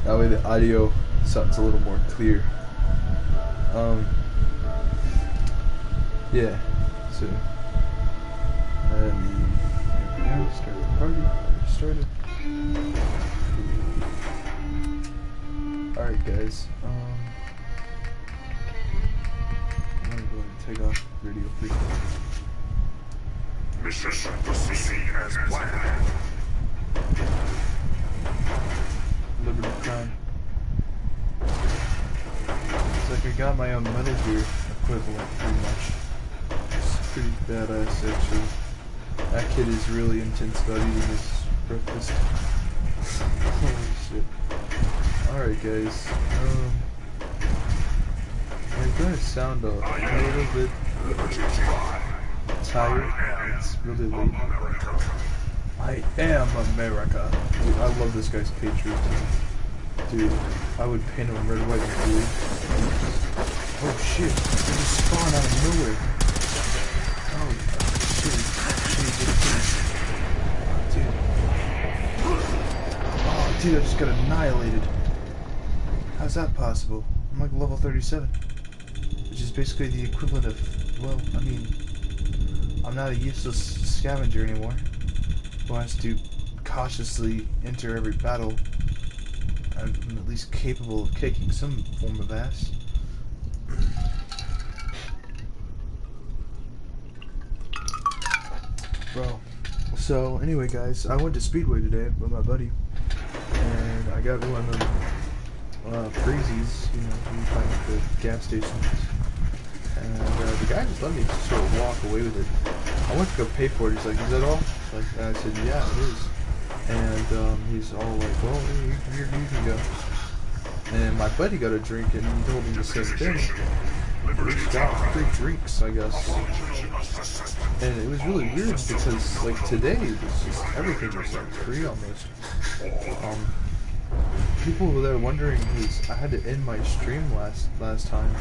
That way the audio sounds a little more clear. Yeah. So, there we go. Start the party. Started. Alright, guys. I'm gonna go ahead and take off radio frequency. Mission proceeding as planned. Liberty Prime. It's like I got my own Metal Gear equivalent, pretty much. It's pretty badass, actually. That kid is really intense about eating his breakfast. Holy shit. Alright, guys. I'm gonna sound a little bit tired. It's really late. I am America. Dude, I love this guy's patriotism. Dude, I would paint him red, white, and blue. Oh shit, they just spawned out of nowhere. Oh shit, dude. Oh dude, I just got annihilated. How's that possible? I'm like level 37. Which is basically the equivalent of, well, I mean, I'm not a useless scavenger anymore who has to cautiously enter every battle. I'm at least capable of kicking some form of ass. Bro. So, anyway, guys, I went to Speedway today with my buddy, and I got one of them freezies, you know, you find at the gas stations. And the guy just let me sort of walk away with it. I went to go pay for it. He's like, "Is that all?" Like, and I said, "Yeah, it is." And he's all like, "Well, you can go." And my buddy got a drink, and he told me the same thing. We got free drinks, I guess. And it was really weird because, like, today it was just everything was like free almost. People that are wondering is I had to end my stream last time.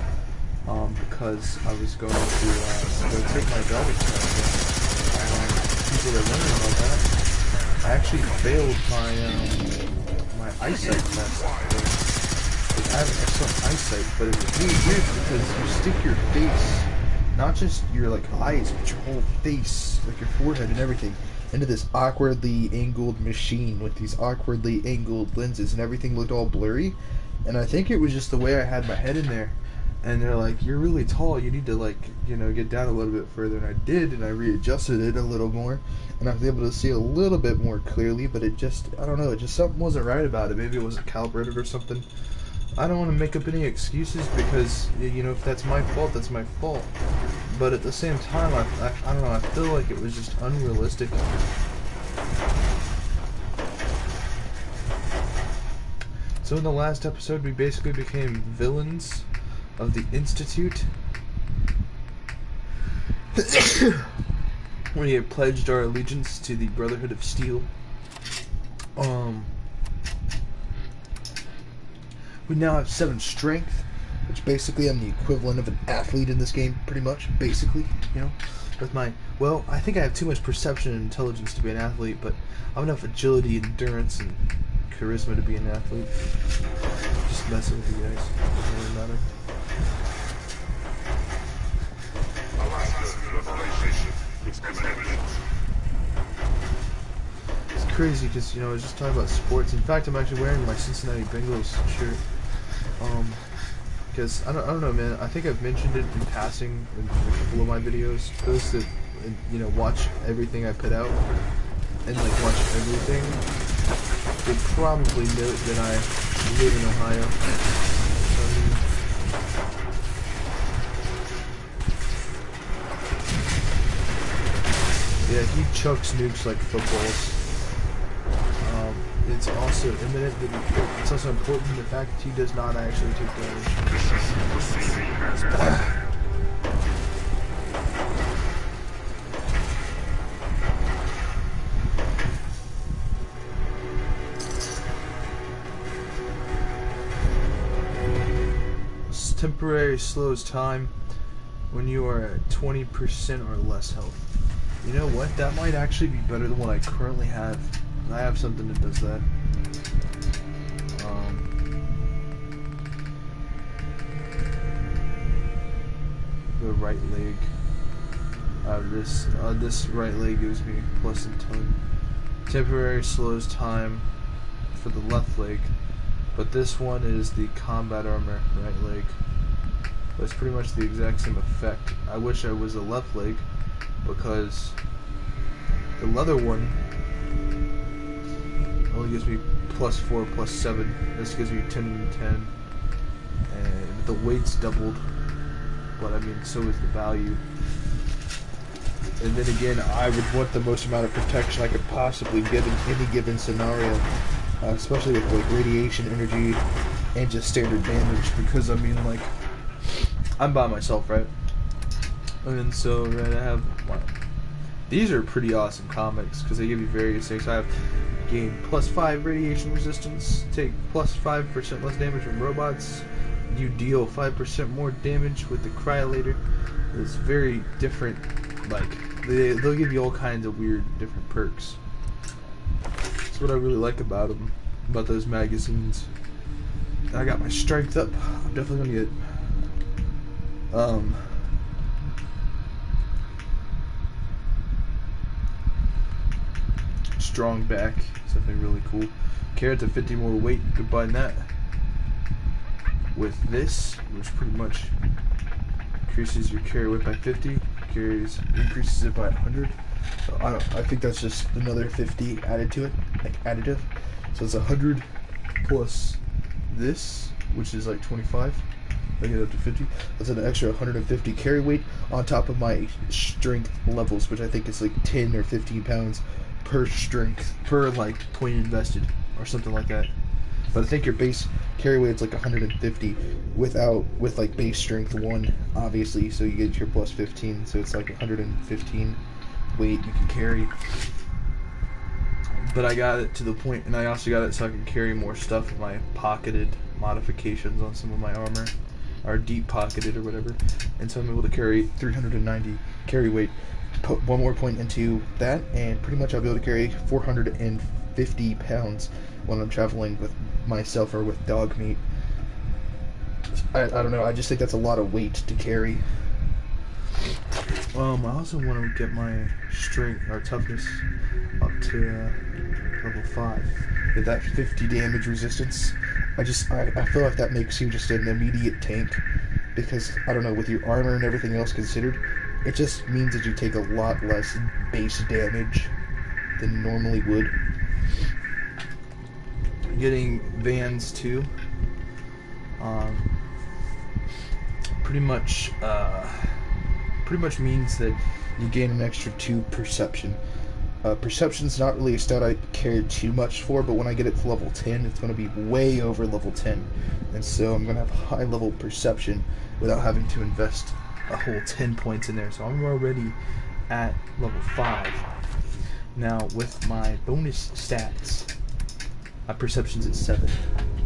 Because I was going to go take my driver's test. People are wondering about that. I actually failed my eyesight test. I have excellent eyesight, but it was really weird because you stick your face, not just your like eyes, but your whole face, like your forehead and everything, into this awkwardly angled machine with these awkwardly angled lenses, and everything looked all blurry. And I think it was just the way I had my head in there. And they're like, "You're really tall, you need to, like, you know, get down a little bit further." And I did, and I readjusted it a little more, and I was able to see a little bit more clearly, but it just, I don't know, it just something wasn't right about it. Maybe it wasn't calibrated or something. I don't want to make up any excuses because, you know, if that's my fault, that's my fault. But at the same time, I don't know, I feel like it was just unrealistic. So in the last episode, we basically became villains of the Institute. We had pledged our allegiance to the Brotherhood of Steel. We now have 7 strength, which basically I'm the equivalent of an athlete in this game, pretty much, basically, you know, with my, well, I think I have too much perception and intelligence to be an athlete, but I have enough agility, endurance, and charisma to be an athlete. Just messing with you guys, doesn't really matter. It's crazy because, you know, I was just talking about sports. In fact, I'm actually wearing my Cincinnati Bengals shirt. Because I don't know, man. I think I've mentioned it in passing in a couple of my videos. Those that, you know, watch everything I put out and like watch everything will probably note that I live in Ohio. Yeah, he chucks nukes like footballs. It's also imminent that it's also important the fact that he does not actually take damage. This temporary slows time when you are at 20% or less health. You know what? That might actually be better than what I currently have. I have something that does that. right leg. This right leg gives me plus a ton. Temporary slows time for the left leg, but this one is the combat armor right leg. But it's pretty much the exact same effect. I wish I was a left leg, because the leather one only gives me plus 4, plus 7. This gives me 10 and 10. And the weight's doubled, but I mean, so is the value. And then again, I would want the most amount of protection I could possibly get in any given scenario, especially with like radiation energy and just standard damage, because I mean, like, I'm by myself, right? And so, right, I have these are pretty awesome comics because they give you various things. I have gain plus 5 radiation resistance, take plus 5% less damage from robots. You deal 5% more damage with the cryolator. It's very different. Like, they'll give you all kinds of weird different perks. That's what I really like about them, about those magazines. I got my strength up. I'm definitely gonna get strong back. It's definitely really cool. Carrot to 50 more weight. Combine that with this, which pretty much increases your carry weight by 50. Increases it by 100. So I think that's just another 50 added to it, like additive. So it's 100 plus this, which is like 25. I get up to 50. That's an extra 150 carry weight on top of my strength levels, which I think is like 10 or 15 pounds per strength, per like point invested or something like that. But I think your base carry weight's like 150 with like base strength 1, obviously, so you get your plus 15, so it's like 115 weight you can carry. But I got it to the point, and I also got it so I can carry more stuff with my pocketed modifications on some of my armor, or deep pocketed or whatever, and so I'm able to carry 390 carry weight. Put one more point into that, and pretty much I'll be able to carry 450 pounds when I'm traveling with myself or with dog meat. I don't know, I just think that's a lot of weight to carry. I also want to get my strength or toughness up to level 5. Get that 50 damage resistance. I feel like that makes you just an immediate tank, because I don't know, with your armor and everything else considered, it just means that you take a lot less base damage than you normally would. Getting Vans too, pretty much means that you gain an extra 2 perception. Perception's not really a stat I care too much for, but when I get it to level 10, it's going to be way over level 10, and so I'm going to have high level perception without having to invest a whole 10 points in there. So I'm already at level 5. Now with my bonus stats, my perception's at 7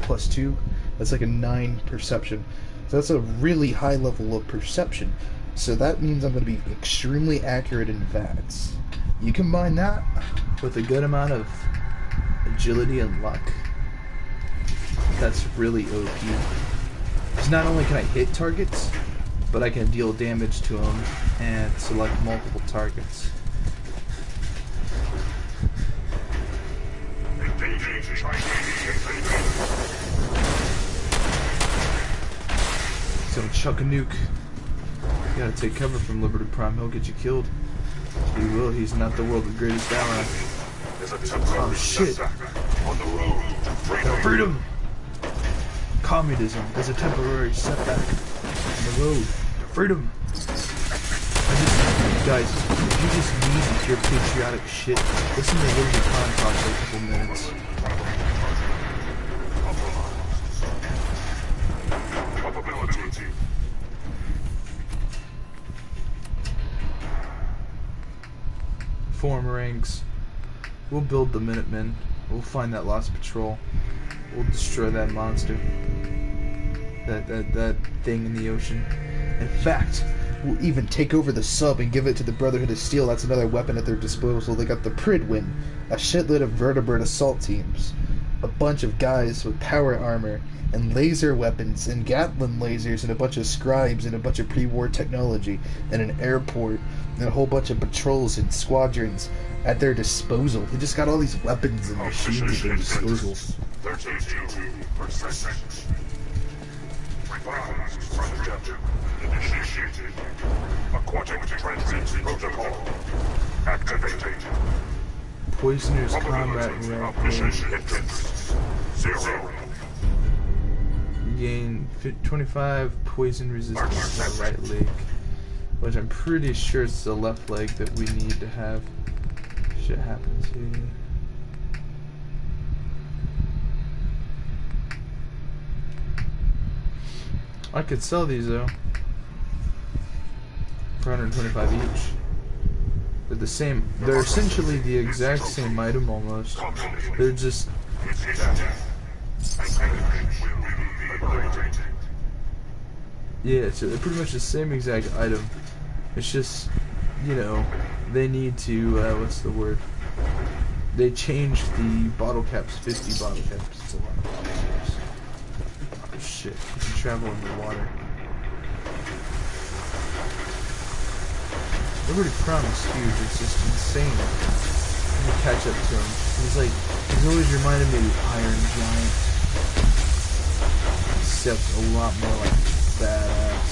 plus 2, that's like a 9 perception. So that's a really high level of perception. So that means I'm going to be extremely accurate in VATS. You combine that with a good amount of agility and luck, that's really OP. Because not only can I hit targets, but I can deal damage to them and select multiple targets. So chuck a nuke. You gotta take cover from Liberty Prime, he'll get you killed. He will, he's not the world's greatest ally. Oh shit. On the road to Freedom! Communism is a temporary setback on the road to freedom. Guys, if you just need to hear patriotic shit, listen to Liberty Prime talk for a couple minutes. Form ranks. We'll build the Minutemen. We'll find that lost patrol. We'll destroy that monster. That thing in the ocean. In fact, we'll even take over the sub and give it to the Brotherhood of Steel. That's another weapon at their disposal. They got the Pridwin, a shitload of vertebrate assault teams, a bunch of guys with power armor and laser weapons and Gatling lasers and a bunch of scribes and a bunch of pre-war technology and an airport and a whole bunch of patrols and squadrons at their disposal. They just got all these weapons and machines at their disposal. 32%. Revised from objective. Initiated. Aquatic transit protocol. Activated. Poisoners combat Mission rank. entrance. 0. Gain 25 poison resistance to the right leg, which I'm pretty sure it's the left leg that we need to have. Shit happens here. I could sell these though for 125 each. They're the same. They're essentially the exact same item almost. They're just yeah, so they're pretty much the same exact item. It's just, you know, they need to what's the word? They changed the bottle caps, 50 bottle caps. It's a lot of bottle caps. Oh shit, you can travel in the water. Liberty Prime is huge, it's just insane. I'm gonna catch up to him. He's always reminded me of the Iron Giant. Except a lot more like badass.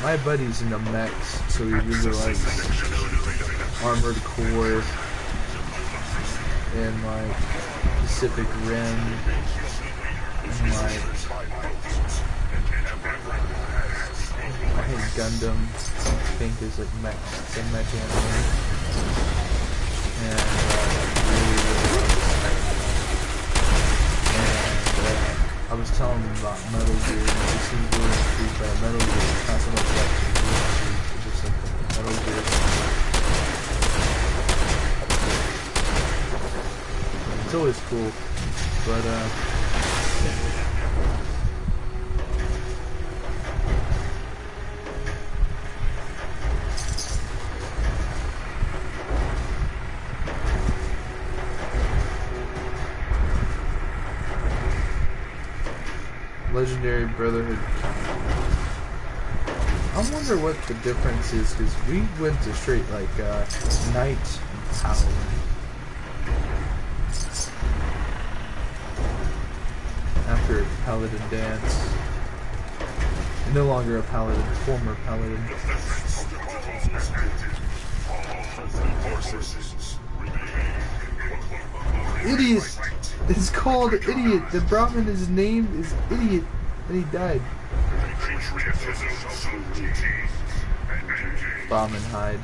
My buddy's into mechs, so he really likes Armored Core and like Pacific Rim and like I think Gundam I think is like mech, some mech anime. And I was telling him about Metal Gear, and he seems really intrigued by Metal Gear. It's not so much like it's just like Metal Gear. It's always cool, but Legendary Brotherhood. I wonder what the difference is, because we went to straight like Knight and Paladin. After Paladin dance. No longer a Paladin, former Paladin. Idiot! It's called Idiot. The Brahmin, his name is Idiot, and he died. Bomb and hide.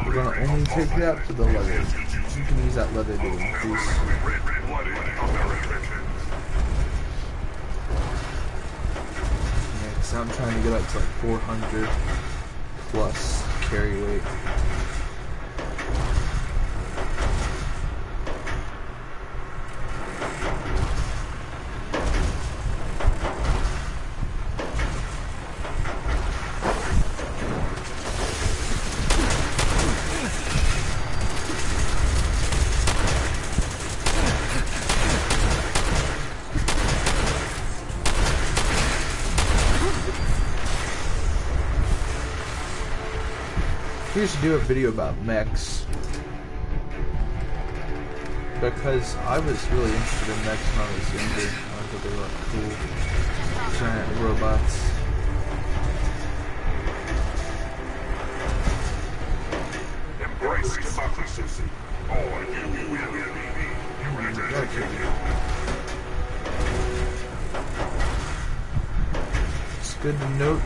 We're gonna only take that for the leather. You can use that leather to increase. Yeah, cause I'm trying to get up to like 400 plus carry weight. We should do a video about mechs, because I was really interested in mechs when I was younger. I thought they looked cool, giant robots. Embrace democracy. Or you will be. It's good to note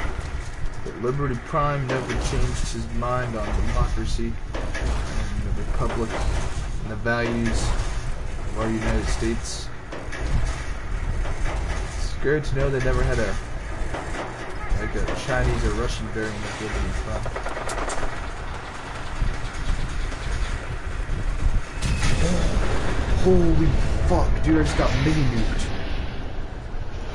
that Liberty Prime never changed his mind on democracy and the Republic and the values of our United States. It's great to know they never had a Chinese or Russian variant of Liberty Prime. Holy fuck, dude, I just got mini nuked.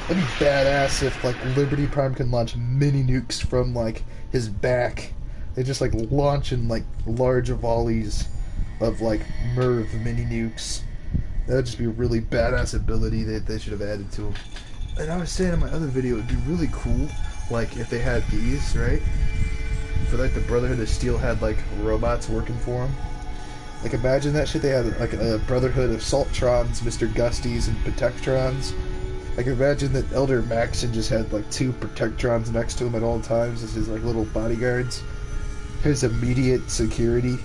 That'd be badass if, like, Liberty Prime can launch mini nukes from, like, his back. They just, like, launch in, like, large volleys of, like, Merv mini nukes. That would just be a really badass ability that they should have added to him. And I was saying in my other video, it'd be really cool, like, if they had these, right? For, like, the Brotherhood of Steel had, like, robots working for them. Like, imagine that shit. They had, like, a Brotherhood of Saltrons, Mr. Gusties, and Protectrons. Like, imagine that Elder Maxon just had, like, 2 Protectrons next to him at all times as his, like, little bodyguards. His immediate security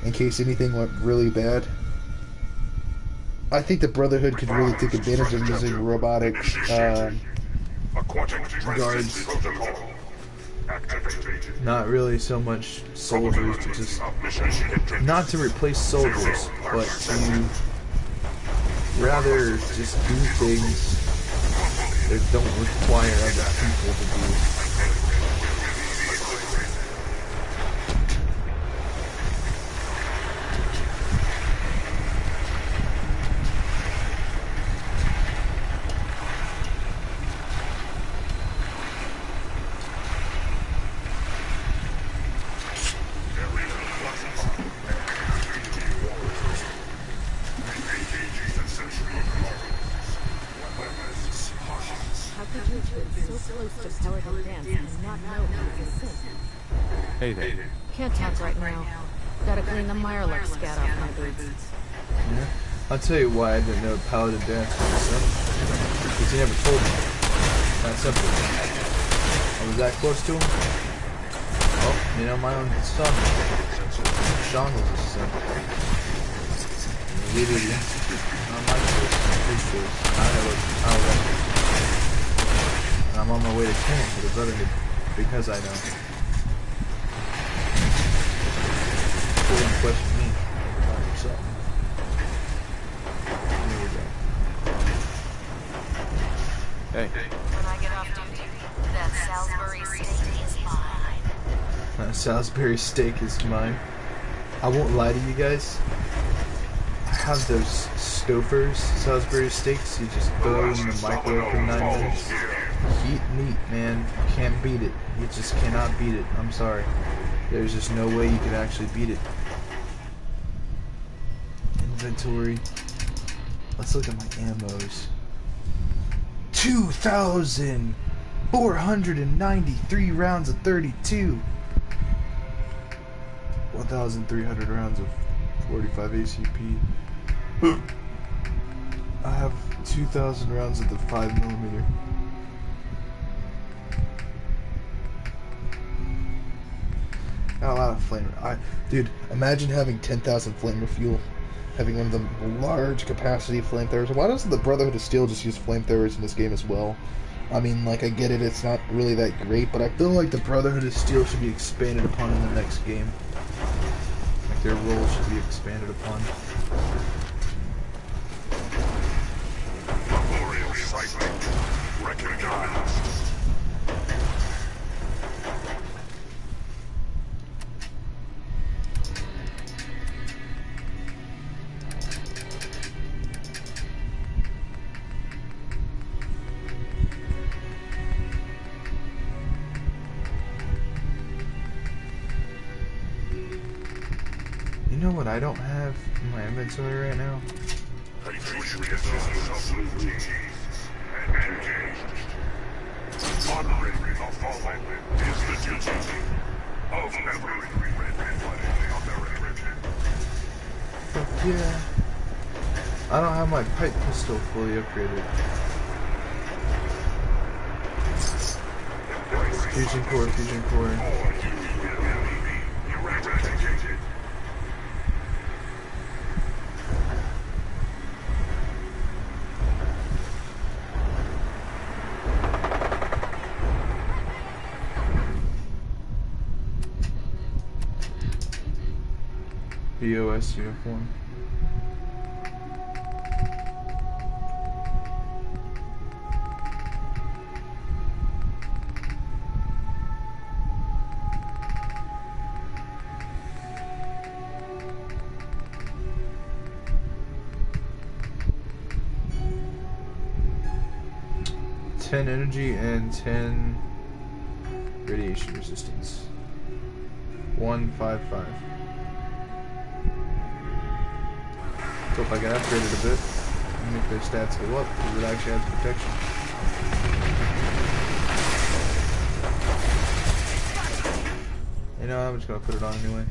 in case anything went really bad. I think the Brotherhood could really take advantage of using robotic guards. Not really so much soldiers, but just not to replace soldiers, but to rather just do things that don't require other people to do. Hey there. Can't talk right now. Gotta clean the Mirelurk scat off my boots. Yeah. I'll tell you why I didn't know Paladin Dance was simple. Because he never told me. That simple. I was that close to him. Well, you know, my own son, Sean, was a son. He did it. Not my choice. His choice. I know how it was. And I'm on my way to camp for the Brotherhood because I know. Don't question me about yourself. Here we go. Hey. When I get off duty, that Salisbury steak is mine. That Salisbury steak is mine. I won't lie to you guys. I have those Stouffer's Salisbury steaks. You just throw them in the microwave for 9 minutes. Heat meat, man. You can't beat it. You just cannot beat it. I'm sorry. There's just no way you could actually beat it. Inventory. Let's look at my ammos. 2,493 rounds of 32. 1,300 rounds of 45 ACP. I have 2,000 rounds of the 5mm. Got a lot of flamer. Dude, imagine having 10,000 flamer fuel. Having one of the large capacity flamethrowers. Why doesn't the Brotherhood of Steel just use flamethrowers in this game as well? I mean, like, I get it, it's not really that great, but I feel like the Brotherhood of Steel should be expanded upon in the next game. Like, their role should be expanded upon. Memorial site recognized. You know what I don't have in my inventory right now? Patriotism salute and engaged. Honoring the fallen is the duty of every red-blooded American. Fuck yeah. I don't have my pipe pistol fully upgraded. Fusion core, fusion core. Eradicated. BOS uniform. Ten energy and 10 radiation resistance. 155. Hope I can upgrade it a bit and make their stats go up because it actually has protection. You know, I'm just gonna put it on anyway.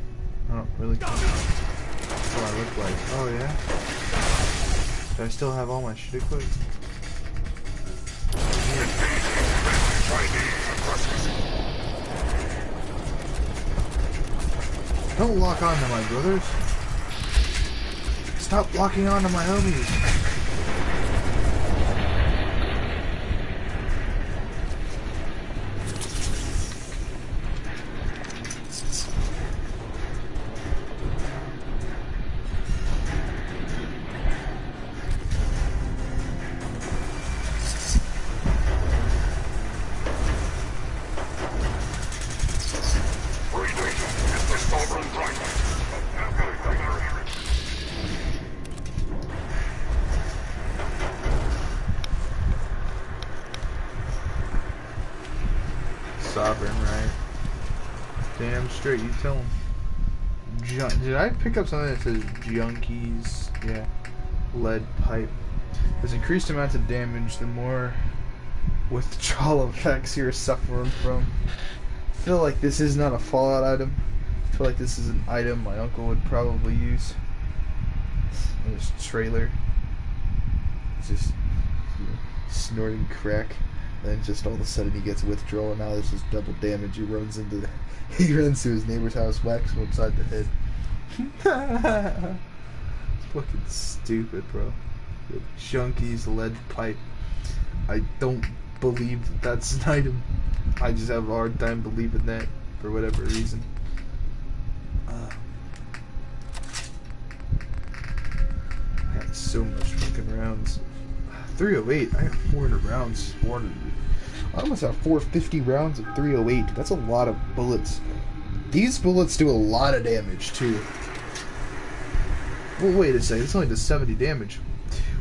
I don't really care what I look like. Oh yeah? Do I still have all my shit equipped? Don't lock on to my brothers. Stop locking on to my homies. Sovereign, right? Damn straight, you tell him. Did I pick up something that says junkies? Yeah. Lead pipe. There's increased amounts of damage the more withdrawal effects you're suffering from. I feel like this is not a Fallout item. I feel like this is an item my uncle would probably use. In his trailer. It's just snorting crack. And just all of a sudden he gets withdrawal, and now this is double damage. He runs into his neighbor's house, whacks him upside the head. It's fucking stupid, bro. The junkies lead pipe. I don't believe that that's an item. I just have a hard time believing that for whatever reason. I got so much fucking rounds. 308. I got 400 rounds. 400. I almost have 450 rounds of 308. That's a lot of bullets. These bullets do a lot of damage too. Well, wait a second. It's only does 70 damage.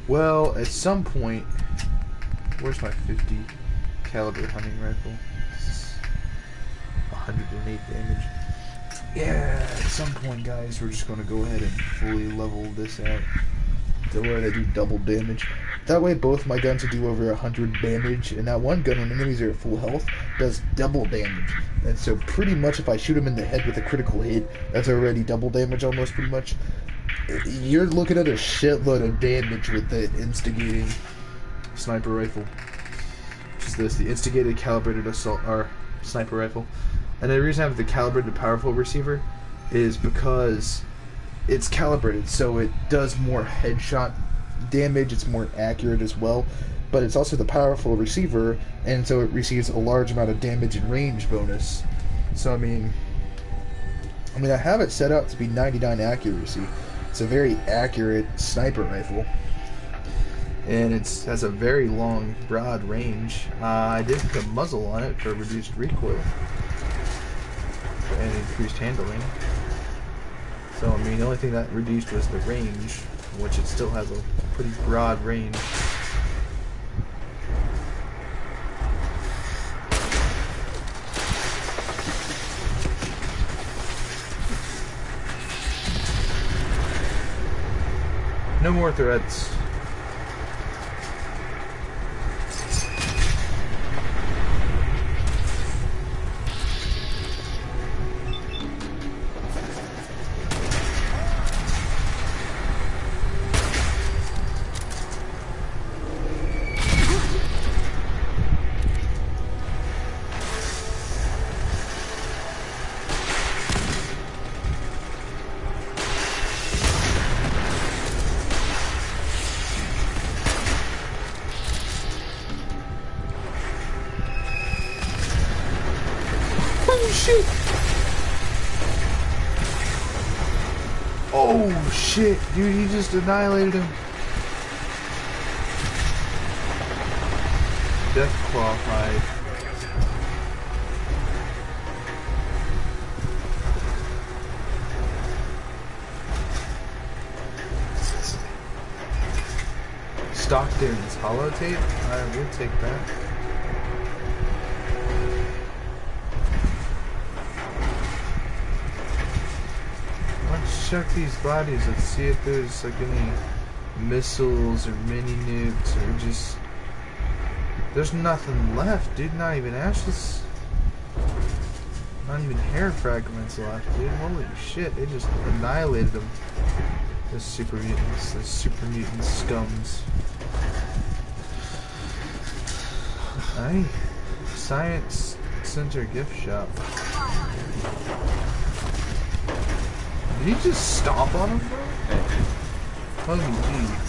Well, at some point, where's my 50 caliber hunting rifle? 108 damage. Yeah, at some point, guys, we're just gonna go ahead and fully level this out to where they do double damage. That way both my guns will do over 100 damage, and that one gun when enemies are at full health does double damage. And so pretty much if I shoot them in the head with a critical hit, that's already double damage almost pretty much. You're looking at a shitload of damage with the instigating sniper rifle. Which is this, the instigated calibrated assault or sniper rifle. And the reason I have the calibrated powerful receiver is because it's calibrated, so it does more headshot damage, it's more accurate as well, but it's also the powerful receiver, and so it receives a large amount of damage and range bonus. So I mean I have it set up to be 99 accuracy. It's a very accurate sniper rifle, and it has a very long, broad range. I did put a muzzle on it for reduced recoil and increased handling. So, I mean, the only thing that reduced was the range, which it still has a pretty broad range. No more threats. Shit! Oh shit, dude, he just annihilated him. Deathclaw hide. Stockton's holotape? I will take that. check these bodies. Let's see if there's like any missiles or mini nukes or just... There's nothing left, dude. Not even ashes. Not even hair fragments left, dude. Holy shit, they just annihilated them. The super mutants, the super mutant scums. Aye. Science Center gift shop. Did he just stomp on him, bro? Hey. Holy gee.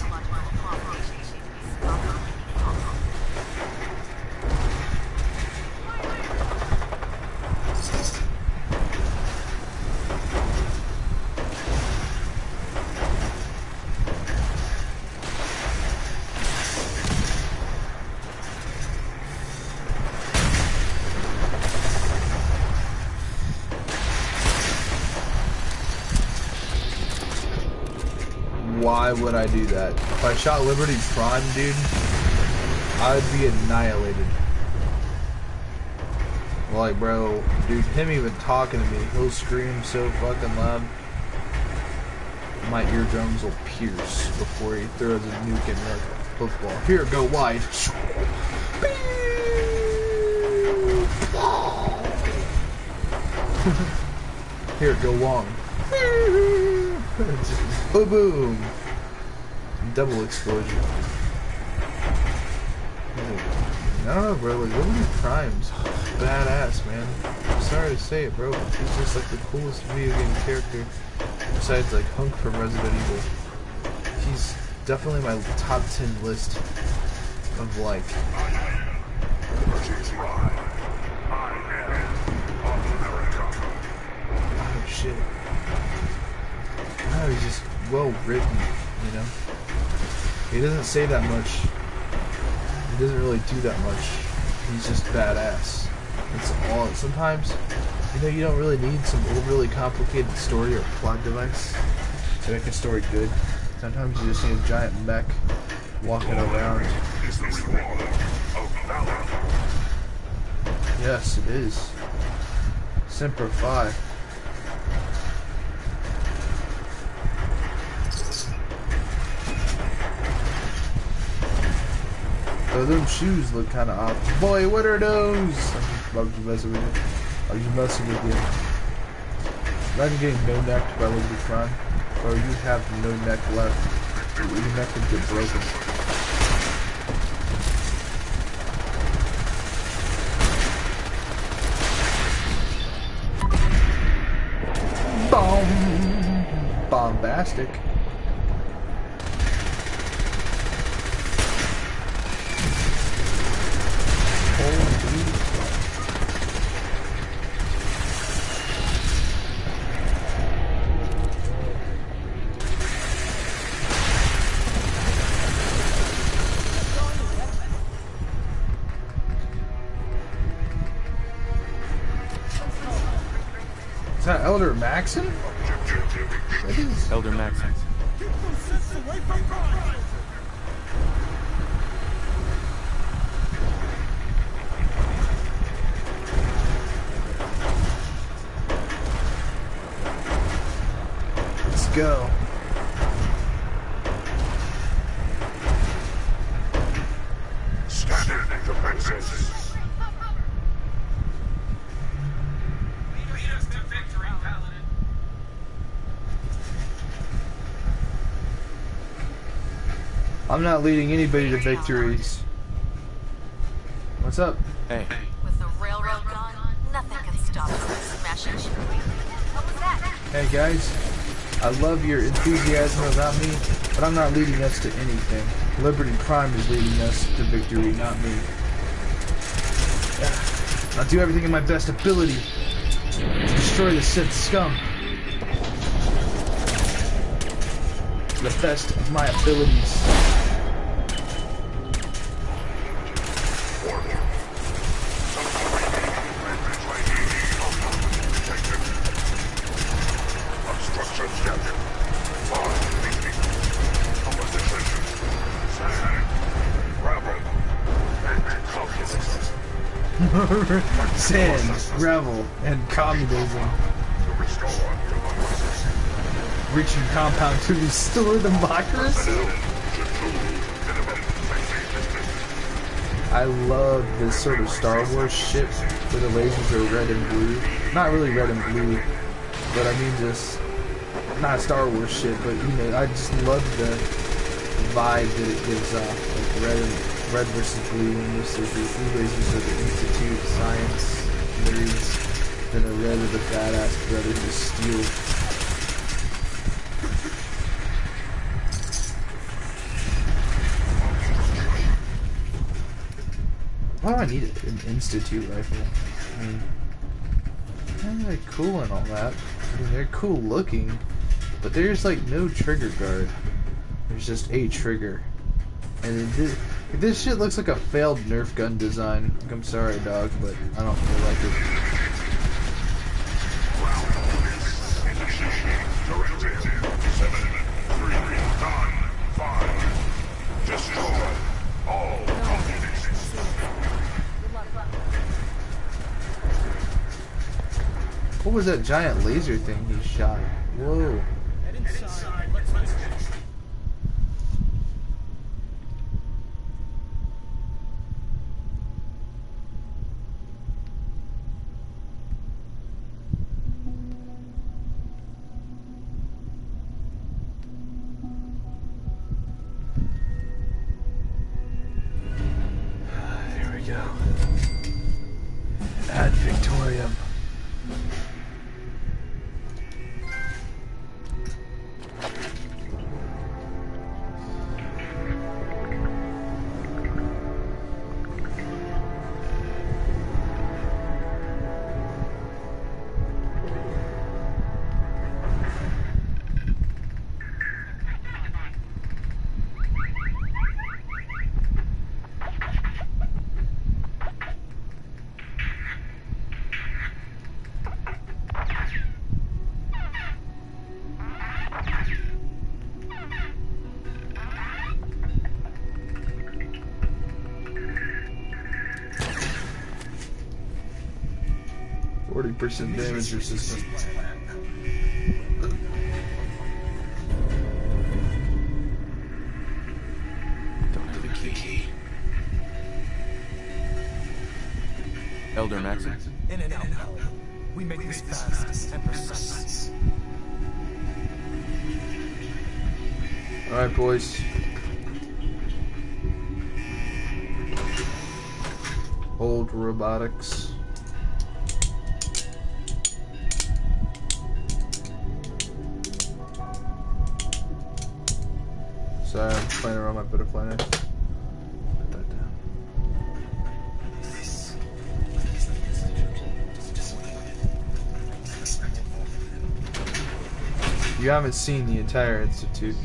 Why would I do that? If I shot Liberty Prime, dude, I would be annihilated. Like, bro, dude, him even talking to me, he'll scream so fucking loud. My eardrums will pierce before he throws a nuke in like a football. Here, go wide. Here, go long. Just boom, boom. Double explosion. I don't know, bro. Like, Liberty Prime's badass, man. I'm sorry to say it, bro, but he's just like the coolest video game character besides like Hunk from Resident Evil. He's definitely my top 10 list of like. Oh shit. Oh, he's just well written, you know? He doesn't say that much. He doesn't really do that much. He's just badass. That's all. Sometimes, you know, you don't really need some overly complicated story or plot device to make a story good. Sometimes you just need a giant mech walking around. Yes, it is. Semper Fi. Oh, them shoes look kind of off. Boy, what are those? I'm just messing with you. I'm just messing with you. Imagine getting no necked by Liberty Prime. Or you have no neck left. Your neck can get broken. Boom! Bombastic. Is that Elder Maxon? That is Elder Maxon. Let's go. Standard defenses. I'm not leading anybody to victories. What's up? Hey. With the railroad gun, nothing can stop us from smashing shit. What was that? Hey guys, I love your enthusiasm about me, but I'm not leading us to anything. Liberty Prime is leading us to victory, not me. I'll do everything in my best ability to destroy the Sith scum. To the best of my abilities. Sand, gravel, and communism. Breaching compound to restore democracy. I love this sort of Star Wars shit where the lasers are red and blue. Not really red and blue, but I mean just not Star Wars shit. But you know, I just love the vibe that it gives off, like red versus blue. And this is the blue lasers are the Institute of Science nerds, then the red are the badass brothers of steel. Why do I need an Institute rifle? I mean, they're cool and all that. I mean, they're cool looking, but there's like no trigger guard. There's just a trigger. And this shit looks like a failed Nerf gun design. Like, I'm sorry, dog, but I don't feel like it. What was that giant laser thing he shot? Whoa. There we go. Ad Victoriam. % damage resistance. Don't have the key. Elder Maxim. In and out. We make this fast and precise. Alright, boys. Old robotics. Sorry, I'm playing around my butterfly knife. Put that down. You haven't seen the entire Institute.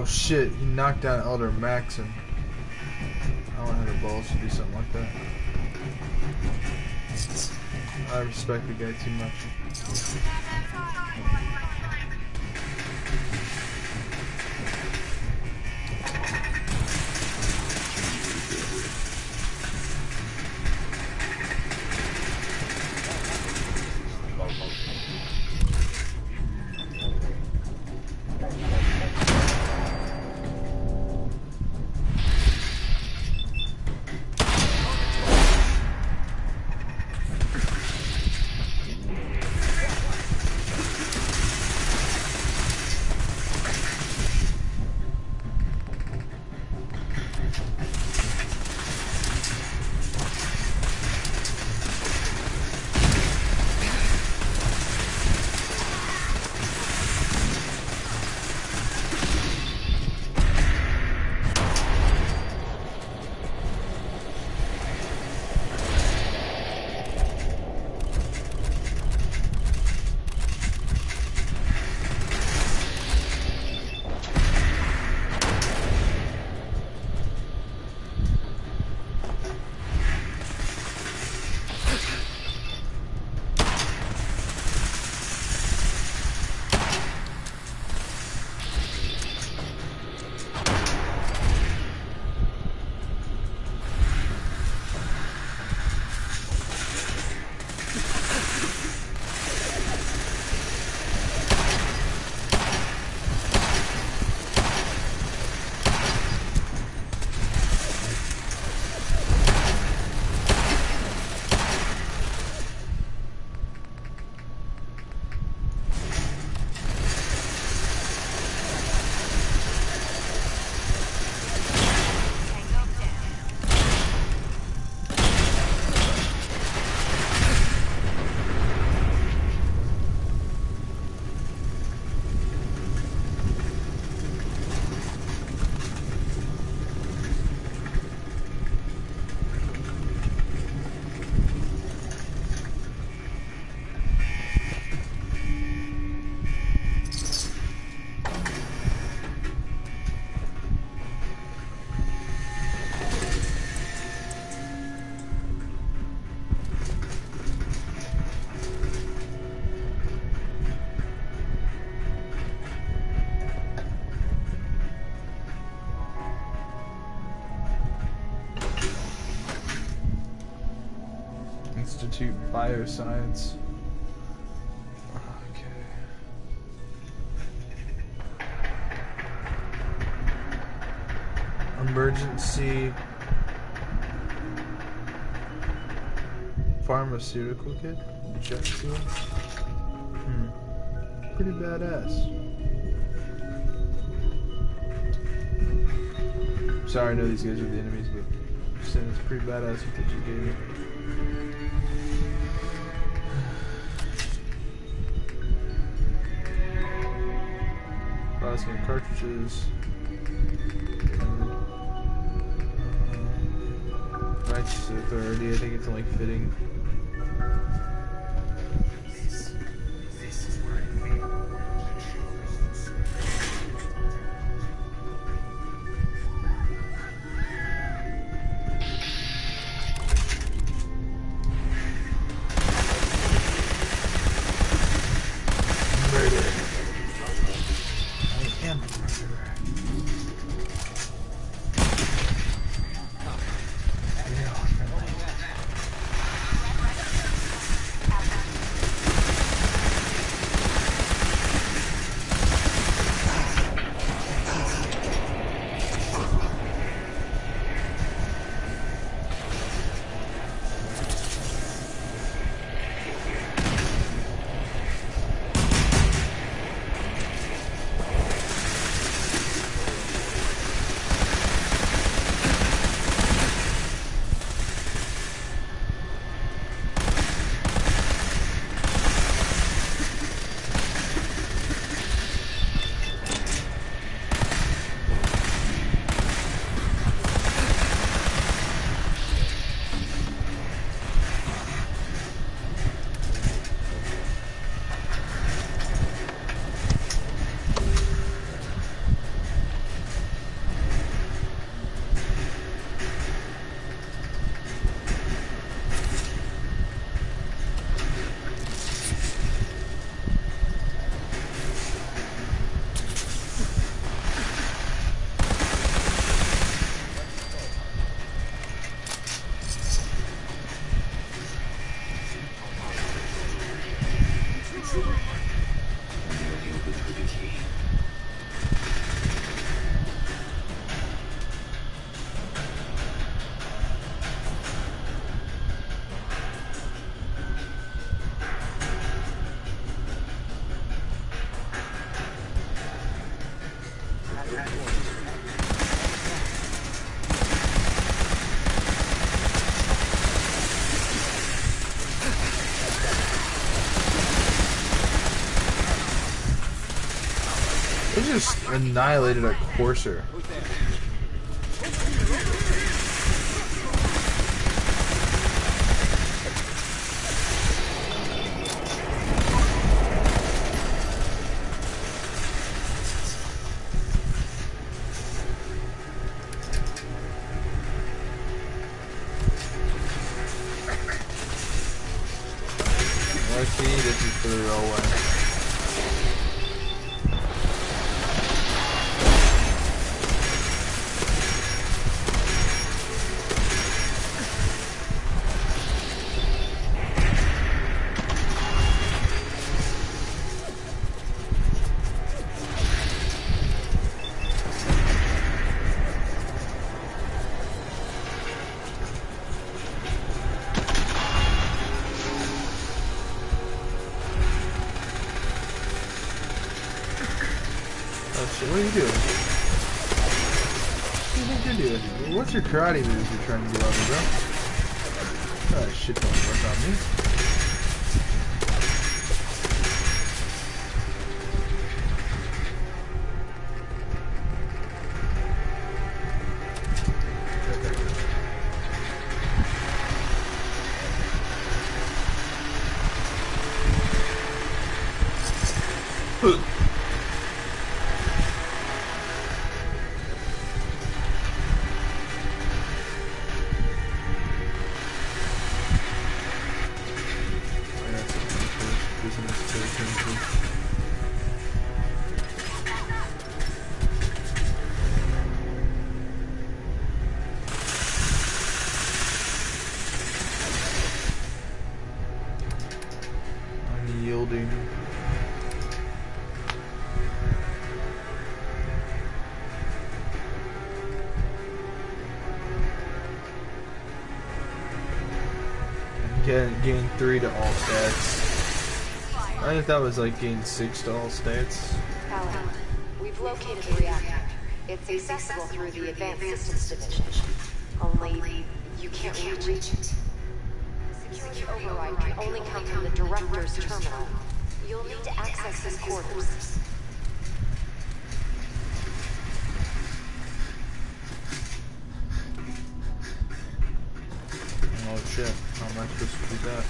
shit, he knocked down Elder Maxim. I don't have the balls to do something like that. I respect the guy too much. Institute Bioscience. Okay. Emergency pharmaceutical kit? Jet fuel? Pretty badass. Sorry, I know these guys are the enemies, but I'm saying it's pretty badass with what you gave me. Plasma cartridges. Righteous Authority, I think it's like fitting. They just annihilated a courser. Lucky this is for the railway. What are you doing? What do you think you're doing? What's your karate moves you're trying to do on me, bro? Oh, shit don't work on me. Unyielding. Gain 3 to all stats. I think that was like gain 6 to all stats. Alan, we've located the reactor. It's accessible through the Advanced Systems Division. Only, you can't reach it. Security override can only come from the Director's terminal. You'll need to access his quarters. Oh shit, how am I supposed to do that?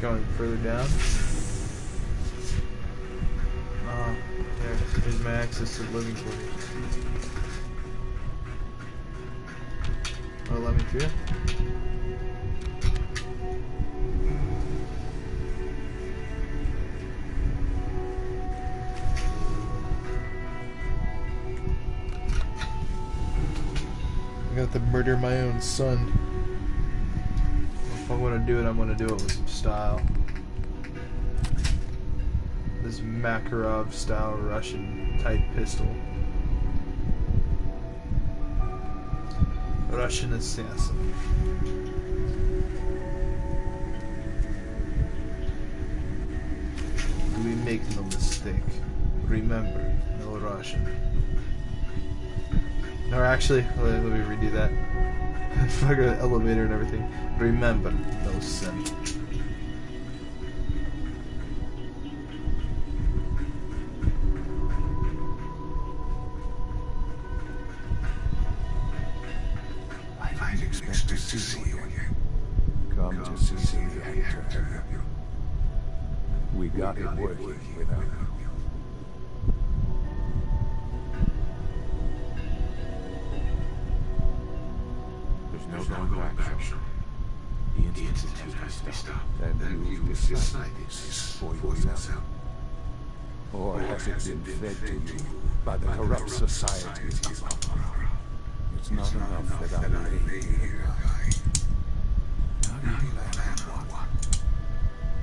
Going further down. Oh, there's my access to the living quarters. Oh, let me through? I got to murder my own son. If I want to do it, I'm going to do it with some style. This Makarov style Russian type pistol. Russian assassin. We make no mistake. Remember, no Russian. Or actually, let me redo that. Fuck the elevator and everything. Remember, no sin. I'd expected to see you again. Come to see the reactor. We got it working without you. There's no going back, sir. The Institute has to be stopped. And you decided this for yourself. Or has it been fed to you by the corrupt societies of power? It's not enough that I lay here. How do you plan what?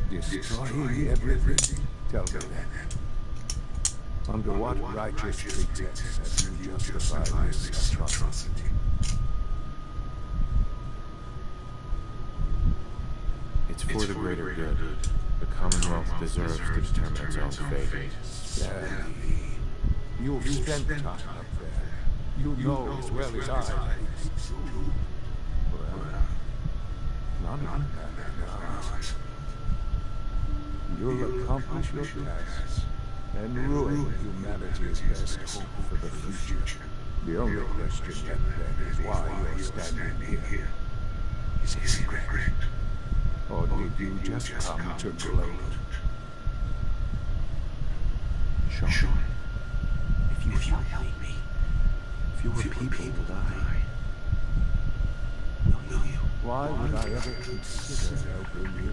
Destroying everything? Tell me that. Under what righteous pretext have you justified this atrocity? It's for the greater good. The Commonwealth deserves to determine its own fate. Stanley, you've spent time up there. You know as well as I. None of that matters. You'll accomplish your task and ruin humanity's best hope for the future. The only question yet then is why you're standing here. Is it regret? Or did you just come to gloat? Sean, if you help me, fewer people will die. Will you? Why would I ever consider helping you?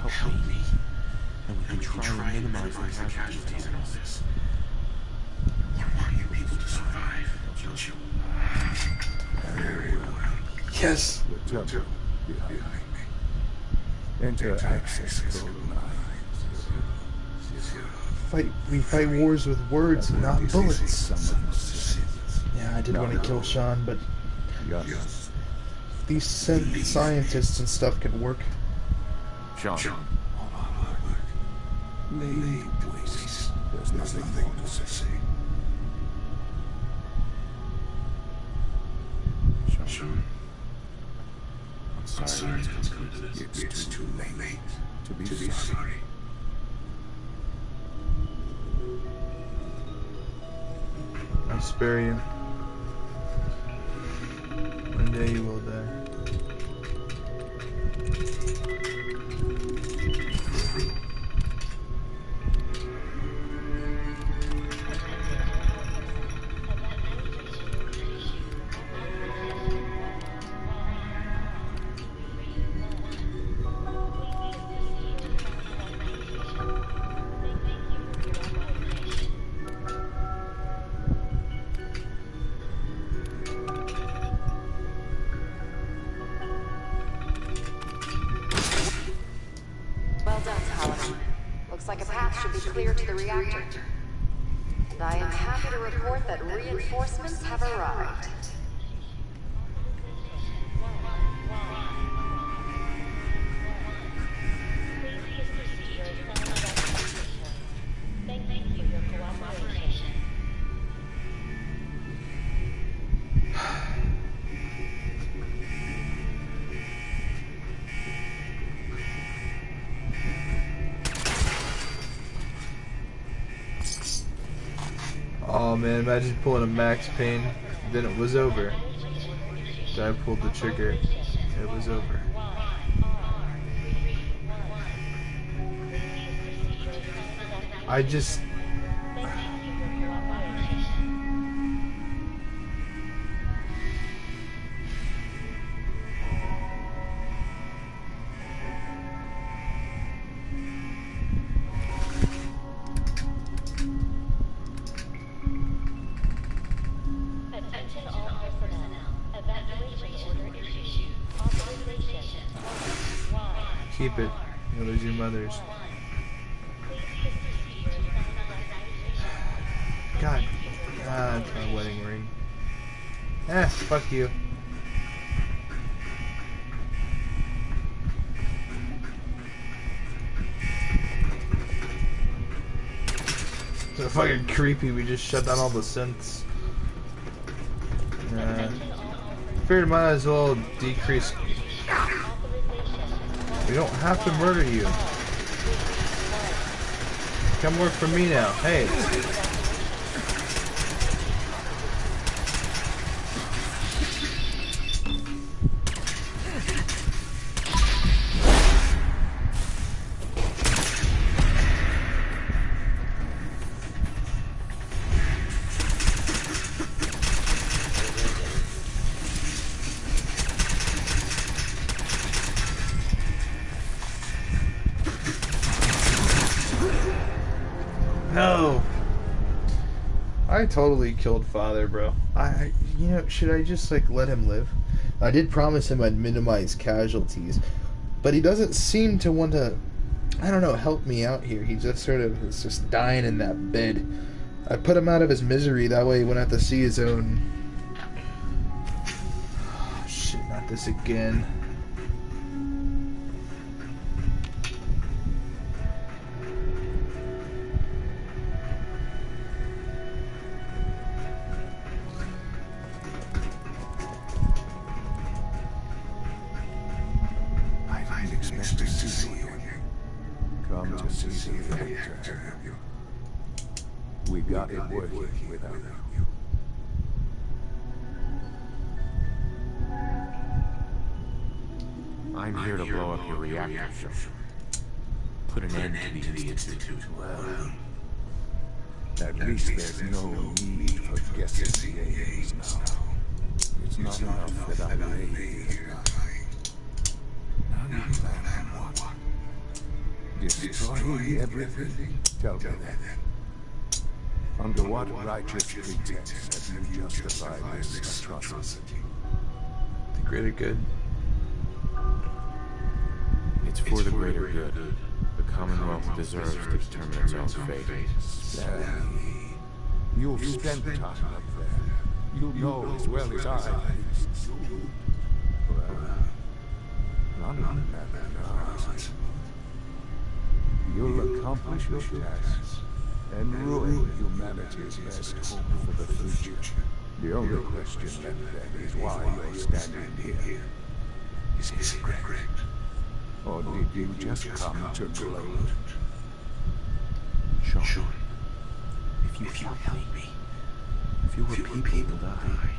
Help me, and we can try and minimize the casualties in all this. I want you people to survive, don't you? Very well. Yes. The temple behind me. Enter access code 9. We fight wars with words, not bullets. Someone's sins. Yeah, I did want to kill Sean, but Yes. these scientists and stuff can work. Sean. Leave, please. There's nothing more to say. Sean. I'm sorry it's come to this. It's too late to be sorry. I'll spare you. One day you will die. Well done, Paladin. Looks like a path should be clear to the reactor. And I am happy to report that reinforcements have arrived. Oh man, imagine pulling a Max Payne, then it was over. Guy pulled the trigger, it was over. I just... Attention all personnel. Evacuation order is issued. Authorization. Keep it. You'll lose your mothers. God. Ah, it's my wedding ring. Fuck you. It's so fucking creepy. We just shut down all the synths. Figured might as well decrease. We don't have to murder you. Come work for me now. Hey. No. I totally killed Father, bro. You know, should I just like let him live? I did promise him I'd minimize casualties, but he doesn't seem to want to, I don't know, help me out here. He just sort of is just dying in that bed. I put him out of his misery, that way he wouldn't have to see his own... Oh, shit, not this again. to see the reactor, have you? We got it working without you. I'm here to blow up your reactor, Sean. Put an end to the Institute. Well, at least there's no need for guessing games now. It's not enough that I'm late here dying. Now you plan on what? Destroying everything? Tell me that. Under what righteous pretext have you justified this atrocity? The greater good. It's for the greater good. The Commonwealth deserves to determine its own fate. Stanley, you've spent time up there. You know as well as I. Well, none of them matter. You'll accomplish your tasks and ruin humanity's best hope for the future. The only question left then is why you're standing here. Is it correct? Or did you just come to gloat? Sean, if you help me, fewer people will die.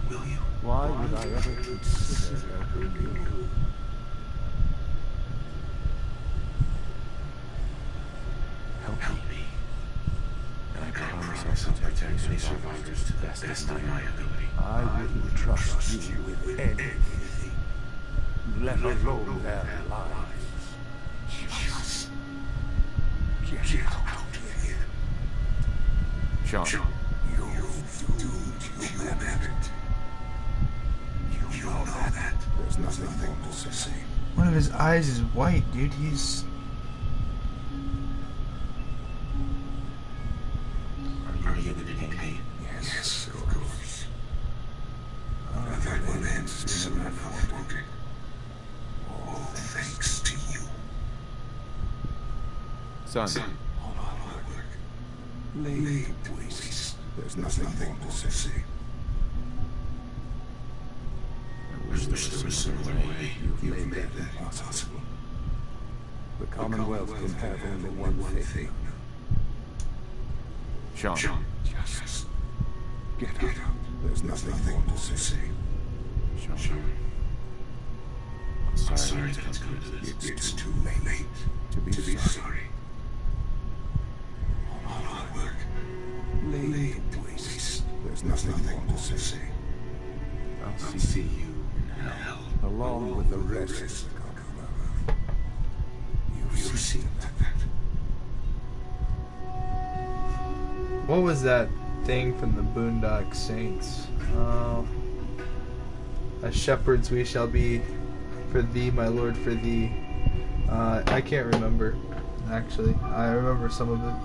Will you? Why would I ever consider helping you? Help me. And I promise I'll protect any survivors to the best of my ability. I wouldn't trust you with anything, let alone their lives. Just get out of here. Sean. You've doomed humanity. You know that. There's nothing more to say. One of his eyes is white, dude. He's... Are you going to pay? Yes, of course. That will end soon enough, won't it? All thanks to you. Son. All our work. Laid to waste. There's nothing more to say. I wish there was a similar way. You've made that impossible. The Commonwealth can have only one thing. Sean. Just get out. There's nothing more to say. Sean. I'm sorry that it's come to this. It's too late to be sorry. All our work laid to waste. There's nothing more to say. I'll see you in hell. Along with the rest of the Commonwealth. You've seen that. What was that thing from the Boondock Saints? As shepherds we shall be, for thee, my Lord, for thee. I can't remember, actually. I remember some of it.